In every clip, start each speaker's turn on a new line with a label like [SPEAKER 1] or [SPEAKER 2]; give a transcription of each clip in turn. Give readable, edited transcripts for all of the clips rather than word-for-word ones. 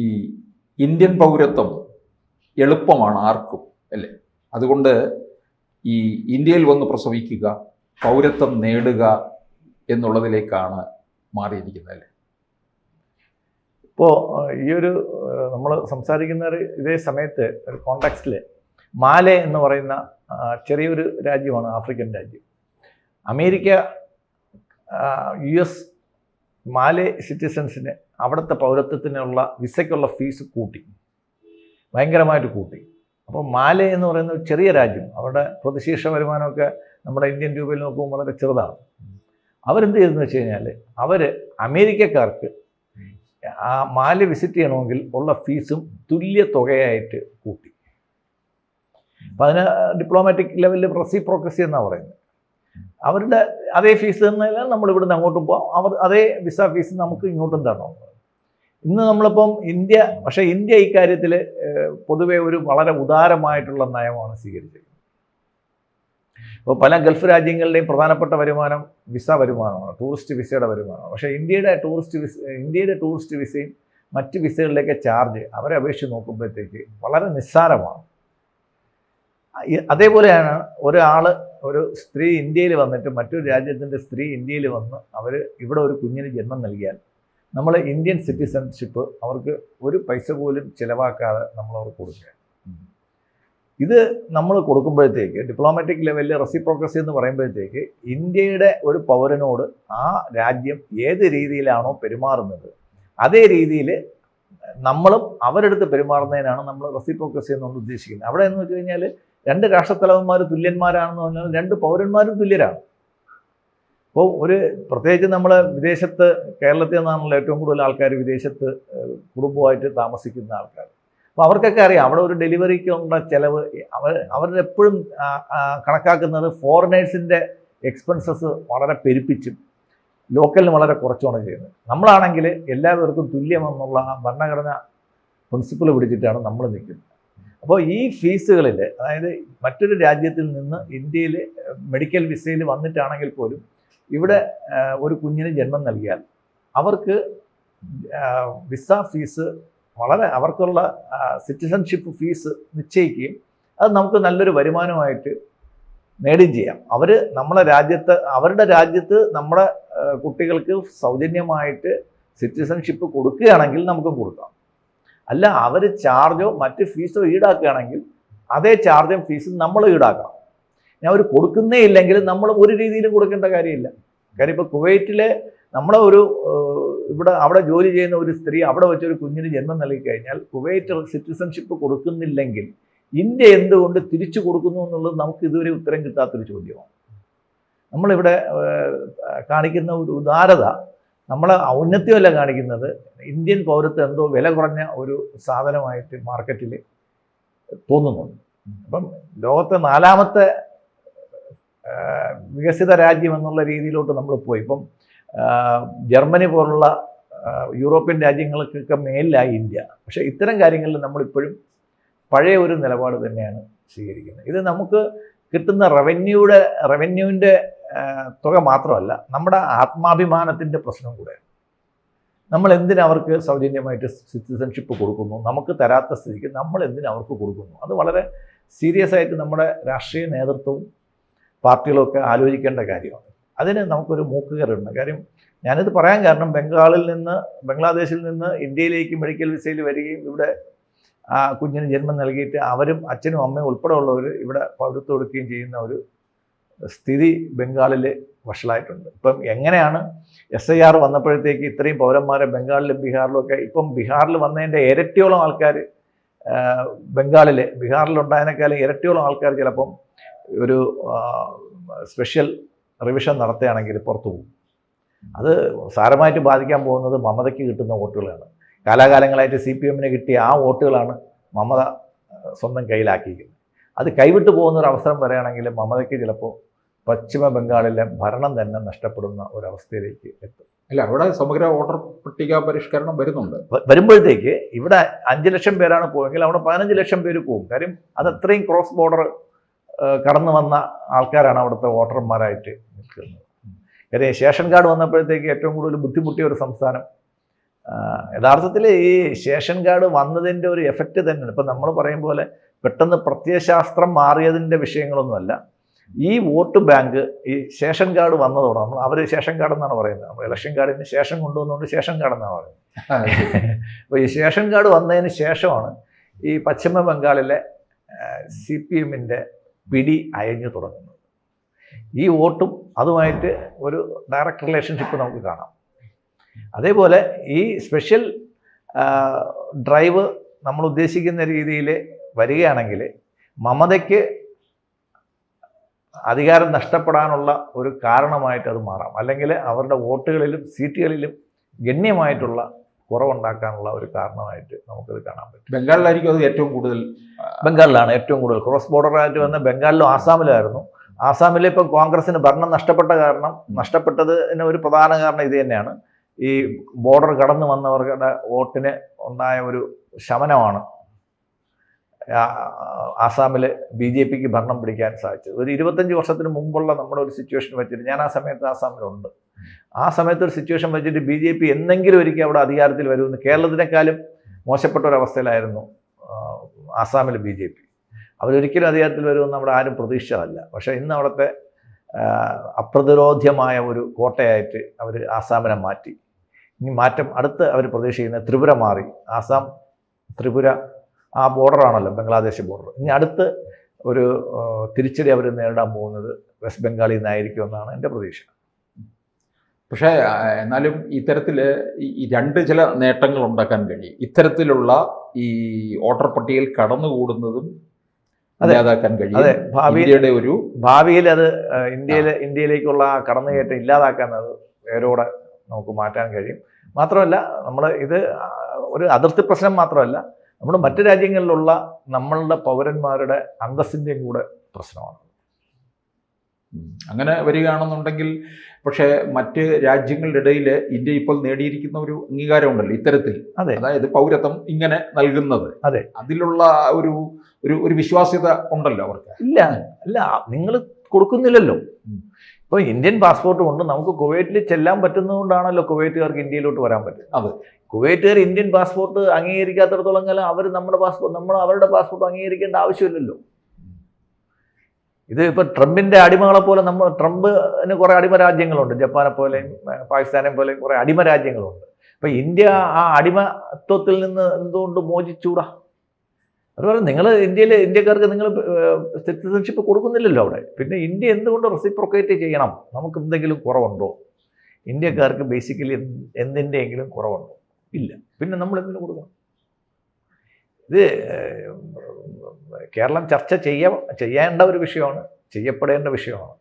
[SPEAKER 1] ഈ ഇന്ത്യൻ പൗരത്വം എളുപ്പമാണ് ആർക്കും, അല്ലേ? അതുകൊണ്ട് ഈ ഇന്ത്യയിൽ വന്ന് പ്രസവിക്കുക, പൗരത്വം നേടുക എന്നുള്ളതിലേക്കാണ് മാറിയിരിക്കുന്നത്, അല്ലേ?
[SPEAKER 2] ഇപ്പോൾ ഈ ഒരു നമ്മൾ സംസാരിക്കുന്ന ഇതേ സമയത്ത് ഒരു കോണ്ടാക്സ്റ്റിൽ മാലെ എന്ന് പറയുന്ന ചെറിയൊരു രാജ്യമാണ്, ആഫ്രിക്കൻ രാജ്യം. അമേരിക്ക US മാലെ സിറ്റിസൺസിന് അവിടുത്തെ പൗരത്വത്തിനുള്ള വിസയ്ക്കുള്ള ഫീസ് കൂട്ടി, ഭയങ്കരമായിട്ട് കൂട്ടി. അപ്പോൾ മാലെ എന്ന് പറയുന്ന ഒരു ചെറിയ രാജ്യം, അവരുടെ പ്രതിശീർഷ വരുമാനമൊക്കെ നമ്മുടെ ഇന്ത്യൻ രൂപയിൽ നോക്കുമ്പോൾ വളരെ ചെറുതാണ്. അവരെന്ത് ചെയ്തെന്ന് വെച്ച് കഴിഞ്ഞാൽ, അവർ അമേരിക്കക്കാർക്ക് ആ മാലെ വിസിറ്റ് ചെയ്യണമെങ്കിൽ ഉള്ള ഫീസും തുല്യ തുകയായിട്ട് കൂട്ടി. അപ്പം അതിന് ഡിപ്ലോമാറ്റിക് ലെവലിൽ റെസിപ്രോക്കസി എന്നാണ് പറയുന്നത്. അവരുടെ അതേ ഫീസ് തന്നാൽ നമ്മൾ ഇവിടുന്ന് അങ്ങോട്ടും പോകാം, അവർ അതേ വിസ ഫീസ് നമുക്ക് ഇങ്ങോട്ടും തരണം. ഇന്ന് നമ്മളിപ്പം പക്ഷേ ഇന്ത്യ ഇക്കാര്യത്തിൽ പൊതുവെ ഒരു വളരെ ഉദാരമായിട്ടുള്ള നയമാണ് സ്വീകരിച്ചത്. ഇപ്പോൾ പല ഗൾഫ് രാജ്യങ്ങളുടെയും പ്രധാനപ്പെട്ട വരുമാനം വിസ വരുമാനമാണ്, ടൂറിസ്റ്റ് വിസയുടെ വരുമാനമാണ്. പക്ഷേ ഇന്ത്യയുടെ ടൂറിസ്റ്റ് വിസയും മറ്റ് വിസകളിലേക്ക് ചാർജ് അവരെ അപേക്ഷിച്ച് നോക്കുമ്പോഴത്തേക്ക് വളരെ നിസ്സാരമാണ്. അതേപോലെയാണ് ഒരു സ്ത്രീ ഇന്ത്യയിൽ വന്നിട്ട് മറ്റൊരു രാജ്യത്തിൻ്റെ സ്ത്രീ ഇന്ത്യയിൽ വന്ന് അവർ ഇവിടെ ഒരു കുഞ്ഞിന് ജന്മം നൽകിയാൽ നമ്മൾ ഇന്ത്യൻ സിറ്റിസൺഷിപ്പ് അവർക്ക് ഒരു പൈസ പോലും ചിലവാക്കാതെ നമ്മൾ അവർക്ക് കൊടുക്കുക. ഇത് നമ്മൾ കൊടുക്കുമ്പോഴത്തേക്ക് ഡിപ്ലോമാറ്റിക് ലെവലിൽ റെസിപ്രോക്കസി എന്ന് പറയുമ്പോഴത്തേക്ക് ഇന്ത്യയുടെ ഒരു പൗരനോട് ആ രാജ്യം ഏത് രീതിയിലാണോ പെരുമാറുന്നത് അതേ രീതിയിൽ നമ്മളും അവരെടുത്ത് പെരുമാറുന്നതിനാണ് നമ്മൾ റെസിപ്രോക്കസി എന്നുകൊണ്ട് ഉദ്ദേശിക്കുന്നത്. അവിടെ എന്ന് വെച്ച് കഴിഞ്ഞാൽ രണ്ട് രാഷ്ട്രത്തലവന്മാർ തുല്യന്മാരാണെന്ന് പറഞ്ഞാൽ രണ്ട് പൗരന്മാരും തുല്യരാണ്. അപ്പോൾ പ്രത്യേകിച്ച് നമ്മൾ വിദേശത്ത്, കേരളത്തിൽ നിന്നാണല്ലോ ഏറ്റവും കൂടുതൽ ആൾക്കാർ വിദേശത്ത് കുടുംബമായിട്ട് താമസിക്കുന്ന ആൾക്കാർ. അപ്പോൾ അവർക്കൊക്കെ അറിയാം അവിടെ ഒരു ഡെലിവറിക്കുള്ള ചിലവ് അവരെപ്പോഴും കണക്കാക്കുന്നത് ഫോറിനേഴ്സിൻ്റെ എക്സ്പെൻസസ് വളരെ പെരുപ്പിച്ചും ലോക്കലിന് വളരെ കുറച്ചുമാണ് ചെയ്യുന്നത്. നമ്മളാണെങ്കിൽ എല്ലാവർക്കും തുല്യമെന്നുള്ള ഭരണഘടന പ്രിൻസിപ്പിൾ പിടിച്ചിട്ടാണ് നമ്മൾ നിൽക്കുന്നത്. അപ്പോൾ ഈ ഫീസുകളിൽ, അതായത് മറ്റൊരു രാജ്യത്തിൽ നിന്ന് ഇന്ത്യയിൽ മെഡിക്കൽ വിസയിൽ വന്നിട്ടാണെങ്കിൽ പോലും ഇവിടെ ഒരു കുഞ്ഞിന് ജന്മം നൽകിയാൽ അവർക്ക് വിസ ഫീസ് അവർക്കുള്ള സിറ്റിസൺഷിപ്പ് ഫീസ് നിശ്ചയിക്കുകയും അത് നമുക്ക് നല്ലൊരു വരുമാനമായിട്ട് നേടുകയും ചെയ്യാം. അവരുടെ രാജ്യത്ത് നമ്മുടെ കുട്ടികൾക്ക് സൗജന്യമായിട്ട് സിറ്റിസൺഷിപ്പ് കൊടുക്കുകയാണെങ്കിൽ നമുക്കും കൊടുക്കാം. അല്ല അവർ ചാർജോ മറ്റ് ഫീസോ ഈടാക്കുകയാണെങ്കിൽ അതേ ചാർജും ഫീസും നമ്മൾ ഈടാക്കണം. ഞാൻ അവർ കൊടുക്കുന്നേ ഇല്ലെങ്കിൽ നമ്മൾ ഒരു രീതിയിലും കൊടുക്കേണ്ട കാര്യമില്ല. കാര്യം ഇപ്പോൾ കുവൈറ്റിലെ അവിടെ ജോലി ചെയ്യുന്ന ഒരു സ്ത്രീ അവിടെ വെച്ചൊരു കുഞ്ഞിന് ജന്മം നൽകി കഴിഞ്ഞാൽ കുവൈറ്റ് സിറ്റിസൺഷിപ്പ് കൊടുക്കുന്നില്ലെങ്കിൽ ഇന്ത്യ എന്തുകൊണ്ട് തിരിച്ചു കൊടുക്കുന്നു എന്നുള്ളത് നമുക്ക് ഇതുവരെ ഉത്തരം കിട്ടാത്തൊരു ചോദ്യമാണ്. നമ്മളിവിടെ കാണിക്കുന്ന ഒരു ഉദാരത, നമ്മളെ ഔന്നത്യമല്ല കാണിക്കുന്നത്, ഇന്ത്യൻ പൗരത്വം എന്തോ വില കുറഞ്ഞ ഒരു സാധനമായിട്ട് മാർക്കറ്റിൽ തോന്നുന്നുണ്ട്. അപ്പം ലോകത്തെ 4ാമത്തെ വികസിത രാജ്യം എന്നുള്ള രീതിയിലോട്ട് നമ്മൾ പോയി. ഇപ്പം ജർമ്മനി പോലുള്ള യൂറോപ്യൻ രാജ്യങ്ങൾക്കൊക്കെ മേലിലായി ഇന്ത്യ. പക്ഷേ ഇത്തരം കാര്യങ്ങളിൽ നമ്മളിപ്പോഴും പഴയ ഒരു നിലപാട് തന്നെയാണ് സ്വീകരിക്കുന്നത്. ഇത് നമുക്ക് കിട്ടുന്ന റവന്യൂവിൻ്റെ തുക മാത്രമല്ല, നമ്മുടെ ആത്മാഭിമാനത്തിൻ്റെ പ്രശ്നം കൂടെയാണ്. നമ്മൾ എന്തിനവർക്ക് സൗജന്യമായിട്ട് സിറ്റിസൺഷിപ്പ് കൊടുക്കുന്നു? നമുക്ക് തരാത്ത സ്ഥിതിക്ക് നമ്മൾ എന്തിനവർക്ക് കൊടുക്കുന്നു? അത് വളരെ സീരിയസ് ആയിട്ട് നമ്മുടെ രാഷ്ട്രീയ നേതൃത്വവും പാർട്ടികളൊക്കെ ആലോചിക്കേണ്ട കാര്യമാണ്. അതിന് നമുക്കൊരു മൂക്കുകയറുണ്ട്. കാര്യം ഞാനിത് പറയാൻ കാരണം, ബംഗ്ലാദേശിൽ നിന്ന് ഇന്ത്യയിലേക്ക് മെഡിക്കൽ വിസയിൽ വരികയും ഇവിടെ ആ കുഞ്ഞിന് ജന്മം നൽകിയിട്ട് അവരും അച്ഛനും അമ്മയും ഉൾപ്പെടെ ഉള്ളവർ ഇവിടെ പൗരത്വം എടുക്കുകയും ചെയ്യുന്ന ഒരു സ്ഥിതി ബംഗാളിൽ വഷളായിട്ടുണ്ട്. ഇപ്പം എങ്ങനെയാണ് SIR വന്നപ്പോഴത്തേക്ക് ഇത്രയും പൗരന്മാരെ ബംഗാളിലും ബീഹാറിലും ഒക്കെ, ഇപ്പം ബീഹാറിൽ വന്നതിൻ്റെ ഇരട്ടിയോളം ആൾക്കാർ ബീഹാറിലുണ്ടായതിനേക്കാളും ഇരട്ടിയോളം ആൾക്കാർ ചിലപ്പം ഒരു സ്പെഷ്യൽ റിവിഷൻ നടത്തുകയാണെങ്കിൽ പുറത്തു പോകും. അത് സാരമായിട്ട് ബാധിക്കാൻ പോകുന്നത് മമതയ്ക്ക് കിട്ടുന്ന വോട്ടുകളാണ്. കാലാകാലങ്ങളായിട്ട് CPM-ന് കിട്ടിയ ആ വോട്ടുകളാണ് മമത സ്വന്തം കയ്യിലാക്കിയിരിക്കുന്നത്. അത് കൈവിട്ടു പോകുന്നൊരു അവസരം വരികയാണെങ്കിൽ മമതയ്ക്ക് ചിലപ്പോൾ പശ്ചിമ ബംഗാളിലെ ഭരണം തന്നെ നഷ്ടപ്പെടുന്ന ഒരവസ്ഥയിലേക്ക് എത്തും.
[SPEAKER 1] അല്ല, അവിടെ സമഗ്ര വോട്ടർ പട്ടിക പരിഷ്കരണം
[SPEAKER 2] വരുമ്പോഴത്തേക്ക് ഇവിടെ 5 ലക്ഷം പേരാണ് പോയെങ്കിൽ അവിടെ 15 ലക്ഷം പേര് പോകും. കാര്യം അത് അത്രയും ക്രോസ് ബോർഡർ കടന്നു വന്ന ആൾക്കാരാണ് അവിടുത്തെ വോട്ടർമാരായിട്ട് നിൽക്കുന്നത്. കാര്യം റേഷൻ കാർഡ് വന്നപ്പോഴത്തേക്ക് ഏറ്റവും കൂടുതൽ ബുദ്ധിമുട്ടിയ ഒരു സംസ്ഥാനം യഥാർത്ഥത്തിൽ ഈ ശേഷൻ കാർഡ് വന്നതിൻ്റെ ഒരു എഫക്റ്റ് തന്നെയാണ്. ഇപ്പം നമ്മൾ പറയും പോലെ പെട്ടെന്ന് പ്രത്യയശാസ്ത്രം മാറിയതിൻ്റെ വിഷയങ്ങളൊന്നുമല്ല. ഈ വോട്ട് ബാങ്ക് ഈ ശേഷൻ കാർഡ് വന്നതോടെ അവർ ശേഷൻ കാർഡ് എന്നാണ് പറയുന്നത്. നമ്മൾ ഇലക്ഷൻ കാർഡിന് ശേഷം കൊണ്ടുവന്നുകൊണ്ട് ശേഷൻ കാർഡ് എന്നാണ് പറയുന്നത്. അപ്പോൾ ഈ ശേഷൻ കാർഡ് വന്നതിന് ശേഷമാണ് ഈ പശ്ചിമ ബംഗാളിലെ CPM-ന്റെ പിടി അയഞ്ഞു തുടങ്ങുന്നത്. ഈ വോട്ടും അതുമായിട്ട് ഒരു ഡയറക്റ്റ് റിലേഷൻഷിപ്പ് നമുക്ക് കാണാം. അതേപോലെ ഈ സ്പെഷ്യൽ ഡ്രൈവ് നമ്മൾ ഉദ്ദേശിക്കുന്ന രീതിയിൽ വരികയാണെങ്കിൽ മമതയ്ക്ക് അധികാരം നഷ്ടപ്പെടാനുള്ള ഒരു കാരണമായിട്ട് അത് മാറാം. അല്ലെങ്കിൽ അവരുടെ വോട്ടുകളിലും സീറ്റുകളിലും ഗണ്യമായിട്ടുള്ള കുറവുണ്ടാക്കാനുള്ള ഒരു കാരണമായിട്ട് നമുക്കത് കാണാൻ പറ്റും.
[SPEAKER 1] ബംഗാളിലായിരിക്കും അത് ഏറ്റവും കൂടുതൽ.
[SPEAKER 2] ബംഗാളിലാണ് ഏറ്റവും കൂടുതൽ ക്രോസ് ബോർഡറായിട്ട് വന്ന ബംഗാളിലും ആസാമിലായിരുന്നു. ആസാമിൽ ഇപ്പം കോൺഗ്രസിന് ഭരണം നഷ്ടപ്പെട്ടതിന് ഒരു പ്രധാന കാരണം ഇത് തന്നെയാണ്. ഈ ബോർഡർ കടന്നു വന്നവരുടെ വോട്ടിന് ഉണ്ടായ ഒരു ശമനമാണ് ആസാമിൽ BJPക്ക് ഭരണം പിടിക്കാൻ സാധിച്ചത്. ഒരു 25 വർഷത്തിന് മുമ്പുള്ള നമ്മുടെ ഒരു സിറ്റുവേഷൻ വെച്ചിട്ട്, ഞാൻ ആ സമയത്ത് ആസാമിലുണ്ട്, ആ സമയത്ത് ഒരു സിറ്റുവേഷൻ വെച്ചിട്ട് BJP എന്നെങ്കിലും ഒരിക്കൽ അവിടെ അധികാരത്തിൽ വരുമെന്ന്, കേരളത്തിനേക്കാളും മോശപ്പെട്ട ഒരവസ്ഥയിലായിരുന്നു ആസാമിൽ BJP. അവരൊരിക്കലും അധികാരത്തിൽ വരുമെന്ന് അവിടെ ആരും പ്രതീക്ഷിച്ചതല്ല. പക്ഷേ ഇന്ന് അവിടുത്തെ അപ്രതിരോധ്യമായ ഒരു കോട്ടയായിട്ട് അവർ ആസാമിനെ മാറ്റി. ഇനി മാറ്റം അടുത്ത് അവർ പ്രതീക്ഷിക്കുന്നത് ത്രിപുര മാറി. ആസാം ത്രിപുര ആ ബോർഡറാണല്ലോ, ബംഗ്ലാദേശ് ബോർഡർ. ഇനി അടുത്ത് ഒരു തിരിച്ചടി അവർ നേരിടാൻ പോകുന്നത് വെസ്റ്റ് ബംഗാളിൽ നിന്നായിരിക്കും എന്നാണ് എൻ്റെ പ്രതീക്ഷ.
[SPEAKER 1] പക്ഷേ എന്നാലും ഇത്തരത്തിൽ ഈ രണ്ട് ചില നേട്ടങ്ങൾ ഉണ്ടാക്കാൻ കഴിയും. ഇത്തരത്തിലുള്ള ഈ വോട്ടർ പട്ടികയിൽ കടന്നുകൂടുന്നതും ഇല്ലാതാക്കാൻ കഴിയും.
[SPEAKER 2] അതെ,
[SPEAKER 1] ഇന്ത്യയുടെ ഒരു
[SPEAKER 2] ഭാവിയിൽ അത് ഇന്ത്യയിലേക്കുള്ള കടന്നുകയറ്റം ഇല്ലാതാക്കാൻ അത് വേരോടെ നമുക്ക് മാറ്റാൻ കഴിയും. മാത്രമല്ല, നമ്മൾ ഇത് ഒരു അതിർത്തി പ്രശ്നം മാത്രമല്ല, നമ്മുടെ മറ്റു രാജ്യങ്ങളിലുള്ള നമ്മളുടെ പൗരന്മാരുടെ അന്തസ്സിൻ്റെയും കൂടെ പ്രശ്നമാണ്.
[SPEAKER 1] അങ്ങനെ വരികയാണെന്നുണ്ടെങ്കിൽ, പക്ഷേ മറ്റ് രാജ്യങ്ങളുടെ ഇടയിൽ ഇന്ത്യ ഇപ്പോൾ നേടിയിരിക്കുന്ന ഒരു അംഗീകാരമുണ്ടല്ലോ ഇത്തരത്തിൽ.
[SPEAKER 2] അതെ,
[SPEAKER 1] അതായത് പൗരത്വം ഇങ്ങനെ നൽകുന്നത്.
[SPEAKER 2] അതെ,
[SPEAKER 1] അതിലുള്ള ഒരു വിശ്വാസ്യത ഉണ്ടല്ലോ അവർക്ക്.
[SPEAKER 2] അല്ല നിങ്ങൾ കൊടുക്കുന്നില്ലല്ലോ. ഇപ്പോൾ ഇന്ത്യൻ പാസ്പോർട്ട് കൊണ്ട് നമുക്ക് കുവൈറ്റിൽ ചെല്ലാൻ പറ്റുന്നതുകൊണ്ടാണല്ലോ കുവൈറ്റുകാർക്ക് ഇന്ത്യയിലോട്ട് വരാൻ പറ്റും.
[SPEAKER 1] അതെ,
[SPEAKER 2] കുവൈറ്റുകാർ ഇന്ത്യൻ പാസ്പോർട്ട് അംഗീകരിക്കാത്തിടത്തോളം കാലം അവർ അവരുടെ പാസ്പോർട്ട് അംഗീകരിക്കേണ്ട ആവശ്യമില്ലല്ലോ. ഇത് ഇപ്പോൾ ട്രംപിൻ്റെ അടിമകളെ പോലെ ട്രംപിന് കുറേ അടിമ രാജ്യങ്ങളുണ്ട്. ജപ്പാനെ പോലെയും പാകിസ്ഥാനെ പോലെയും കുറേ അടിമ രാജ്യങ്ങളുണ്ട്. അപ്പോൾ ഇന്ത്യ ആ അടിമത്വത്തിൽ നിന്ന് എന്തുകൊണ്ട് മോചിച്ചൂടാ? അതുപോലെ നിങ്ങൾ ഇന്ത്യക്കാർക്ക് നിങ്ങൾ സിറ്റിസൺഷിപ്പ് കൊടുക്കുന്നില്ലല്ലോ അവിടെ. പിന്നെ ഇന്ത്യ എന്തുകൊണ്ട് റെസിപ്രോക്കേറ്റ് ചെയ്യണം? നമുക്ക് എന്തെങ്കിലും കുറവുണ്ടോ? ഇന്ത്യക്കാർക്ക് ബേസിക്കലി എന്തിൻ്റെയെങ്കിലും കുറവുണ്ടോ? ഇല്ല. പിന്നെ നമ്മൾ എന്തിനു കൊടുക്കണം? ഇത് കേരളം ചർച്ച ചെയ്യേണ്ട ഒരു വിഷയമാണ്, ചെയ്യപ്പെടേണ്ട വിഷയമാണ്.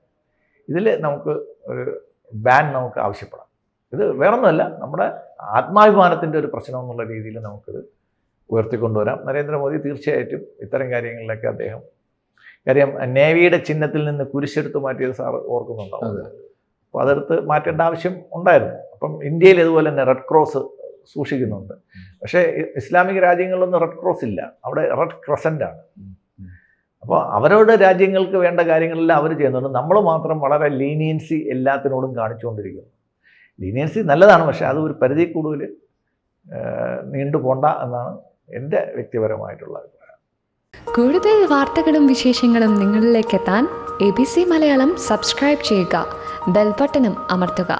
[SPEAKER 2] ഇതിൽ നമുക്ക് ഒരു ബാൻ നമുക്ക് ആവശ്യപ്പെടാം. ഇത് വേറൊന്നുമല്ല, നമ്മുടെ ആത്മാഭിമാനത്തിൻ്റെ ഒരു പ്രശ്നം എന്നുള്ള രീതിയിൽ നമുക്കിത് ഉയർത്തിക്കൊണ്ടുവരാം. നരേന്ദ്രമോദി തീർച്ചയായിട്ടും ഇത്തരം കാര്യങ്ങളിലൊക്കെ കാര്യം നേവിയുടെ ചിഹ്നത്തിൽ നിന്ന് കുരിശെടുത്ത് മാറ്റിയത് സാറ് ഓർക്കുന്നുണ്ടാവും. അപ്പോൾ അതെടുത്ത് മാറ്റേണ്ട ആവശ്യം ഉണ്ടായിരുന്നു. അപ്പം ഇന്ത്യയിൽ ഇതുപോലെ തന്നെ റെഡ് ക്രോസ് സൂക്ഷിക്കുന്നുണ്ട്. പക്ഷേ ഇസ്ലാമിക രാജ്യങ്ങളിലൊന്നും റെഡ് ക്രോസ് ഇല്ല, അവിടെ റെഡ് ക്രസൻ്റ് ആണ്. അപ്പോൾ അവരുടെ രാജ്യങ്ങൾക്ക് വേണ്ട കാര്യങ്ങളെല്ലാം അവർ ചെയ്യുന്നുണ്ട്. നമ്മൾ മാത്രം വളരെ ലീനിയൻസി എല്ലാത്തിനോടും കാണിച്ചുകൊണ്ടിരിക്കുന്നു. ലീനിയൻസി നല്ലതാണ്, പക്ഷേ അത് ഒരു പരിധി കൂടുതൽ നീണ്ടുപോണ്ട എന്നാണ് എൻ്റെ വ്യക്തിപരമായിട്ടുള്ള അഭിപ്രായം.
[SPEAKER 3] കൂടുതൽ വാർത്തകളും വിശേഷങ്ങളും നിങ്ങളിലേക്ക് എത്താൻ ABC മലയാളം സബ്സ്ക്രൈബ് ചെയ്യുക, ബെൽ ബട്ടണും അമർത്തുക.